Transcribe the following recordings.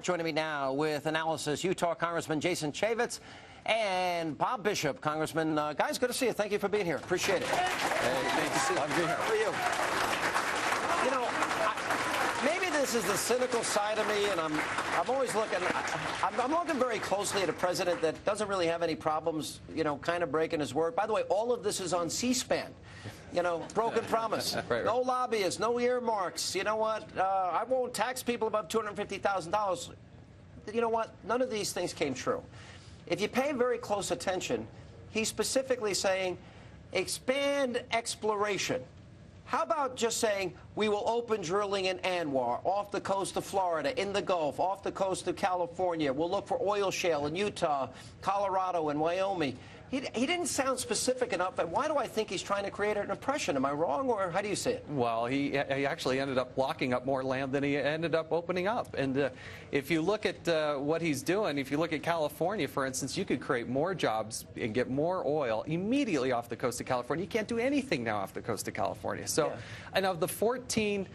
Joining me now with analysis, Utah Congressman Jason Chaffetz and Bob Bishop. Congressman, guys, good to see you. Thank you for being here. Appreciate it. Hey, thanks. Glad to be here. How are you? You know, maybe this is the cynical side of me, and I'm always looking. I'm looking very closely at a president that doesn't really have any problems, you know, kind of breaking his word. By the way, all of this is on C-SPAN. You know, broken promise. Right. No lobbyists, no earmarks. You know what? I won't tax people above $250,000. You know what? None of these things came true. If you pay very close attention, he's specifically saying, expand exploration. How about just saying, we will open drilling in Anwar, off the coast of Florida, in the Gulf, off the coast of California. We'll look for oil shale in Utah, Colorado, and Wyoming. He didn't sound specific enough, and why do I think he's trying to create an impression? Am I wrong, or how do you see it? Well, he actually ended up locking up more land than he ended up opening up. And if you look at what he's doing, if you look at California, for instance, you could create more jobs and get more oil immediately off the coast of California. You can't do anything now off the coast of California. So, yeah. And of the 14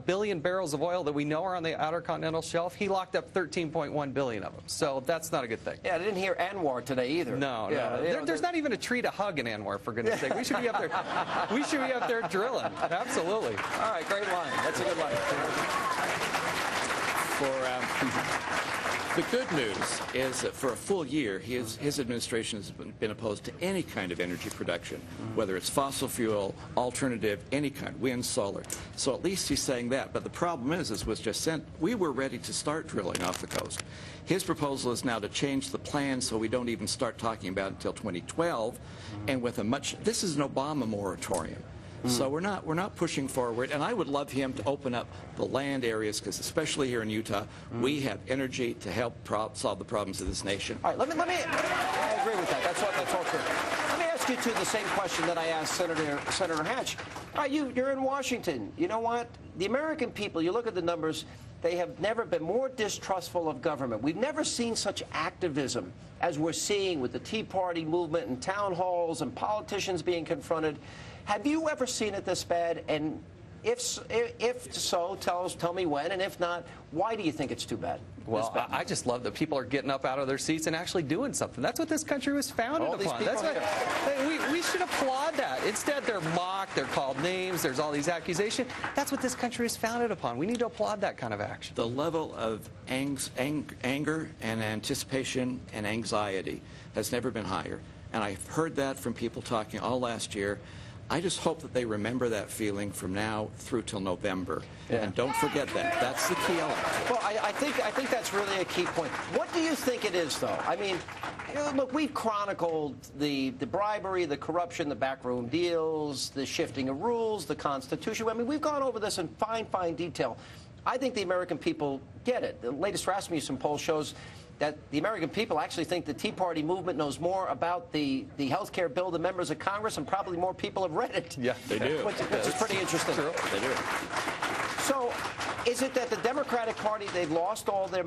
billion barrels of oil that we know are on the outer continental shelf, he locked up 13.1 billion of them. So that's not a good thing. Yeah, I didn't hear Anwar today either. No, no. There's not even a tree to hug in Anwar, for goodness sake. We should be up there. We should be up there drilling. Absolutely. All right, great line. That's a good line. The good news is that for a full year, his administration has been opposed to any kind of energy production, whether it's fossil fuel, alternative, any kind, wind, solar. So at least he's saying that. But the problem is, as was just said, we were ready to start drilling off the coast. His proposal is now to change the plan so we don't even start talking about it until 2012, and with a this is an Obama moratorium. So we're not pushing forward, and I would love him to open up the land areas, because especially here in Utah, we have energy to help solve the problems of this nation. All right, let me I agree with that. That's all true. Let me ask you the same question that I asked Senator Hatch. All right, you're in Washington. You know what? The American people, you look at the numbers, they have never been more distrustful of government. We've never seen such activism as we're seeing with the Tea Party movement and town halls and politicians being confronted. Have you ever seen it this bad? And if so, tell me when. And if not, why do you think it's too bad? Well, I just love that people are getting up out of their seats and actually doing something. That's what this country was founded upon. That's what, we should applaud that. Instead, they're mocked, they're called names, there's all these accusations. That's what this country is founded upon. We need to applaud that kind of action. The level of anger and anticipation and anxiety has never been higher. And I've heard that from people talking all last year. I just hope that they remember that feeling from now through till November. Yeah. And don't forget that. That's the key element. Well, I think that's really a key point. What do you think it is, though? I mean, look, we've chronicled the bribery, the corruption, the backroom deals, the shifting of rules, the Constitution. I mean, we've gone over this in fine detail. I think the American people get it. The latest Rasmussen poll shows that the American people actually think the Tea Party movement knows more about the health care bill than members of Congress, and probably more people have read it. Yeah, they do. Which is pretty interesting. True. They do. So is it that the Democratic Party, they've lost all their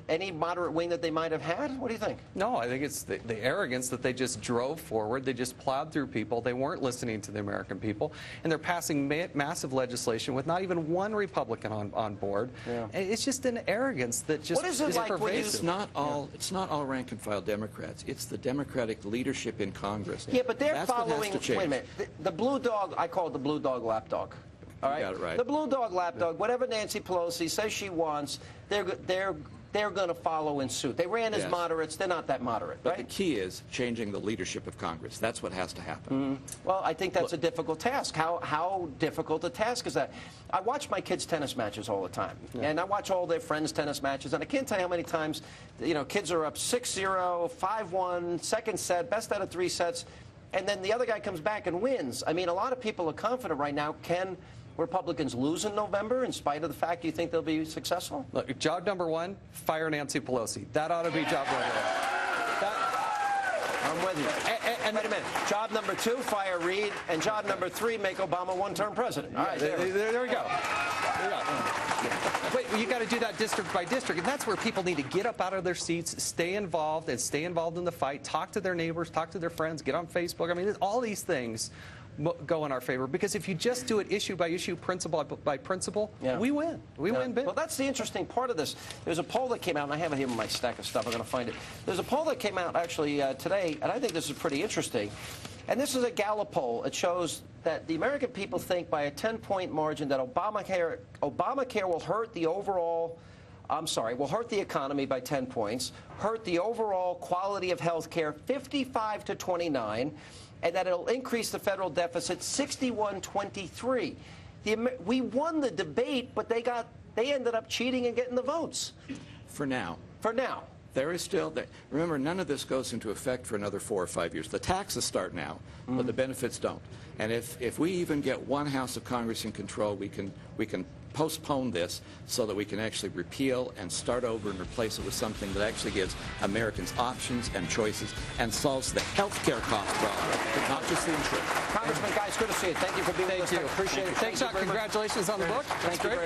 any moderate wing that they might have had? What do you think? No, I think it's the arrogance that they just drove forward. They just plowed through people. They weren't listening to the American people. And they're passing massive legislation with not even one Republican on board. Yeah. It's just an arrogance that just what is it like pervasive. It's not all rank and file Democrats. It's the Democratic leadership in Congress. Yeah, but they're following, wait a minute, the blue dog, I call it the blue dog lapdog. All right? You got it right. The blue dog lapdog, whatever Nancy Pelosi says she wants, they're going to follow in suit. They ran as moderates. They're not that moderate, but right? The key is changing the leadership of Congress. That's what has to happen. Well, I think that's a difficult task. How difficult a task is that? I watch my kids' tennis matches all the time, and I watch all their friends' tennis matches, and I can't tell you how many times, kids are up 6-0, 5-1, second set, best out of 3 sets, and then the other guy comes back and wins. I mean, a lot of people are confident right now. Can Republicans lose in November in spite of the fact you think they'll be successful? Look, job number 1, fire Nancy Pelosi. That ought to be job number 1. I'm with you. And wait a minute. Job number 2, fire Reid. And job number 3, make Obama one-term president. All right, there we go. There we go. Wait, you got to do that district by district, and that's where people need to get up out of their seats, stay involved in the fight, talk to their neighbors, talk to their friends, get on Facebook. I mean, all these things go in our favor, because if you just do it issue by issue, principle by principle, we win. We win big. Well, that's the interesting part of this. There's a poll that came out, and I have it here in my stack of stuff. I'm going to find it. There's a poll that came out actually today, and I think this is pretty interesting. And this is a Gallup poll. It shows that the American people think by a 10-point margin that Obamacare will hurt the overall. Will hurt the economy by 10 points, hurt the overall quality of health care 55 to 29, and that it'll increase the federal deficit 61-23. We won the debate, but they ended up cheating and getting the votes. For now. For now. There is still, remember, none of this goes into effect for another 4 or 5 years. The taxes start now, but the benefits don't. And if we even get one House of Congress in control, we can postpone this so that we can actually repeal and start over and replace it with something that actually gives Americans options and choices and solves the health care cost problem, not just the insurance. Congressman, guys, good to see you. Thank you for being with us. I appreciate it. Thanks, Sean. Congratulations on the book. Thank you very much.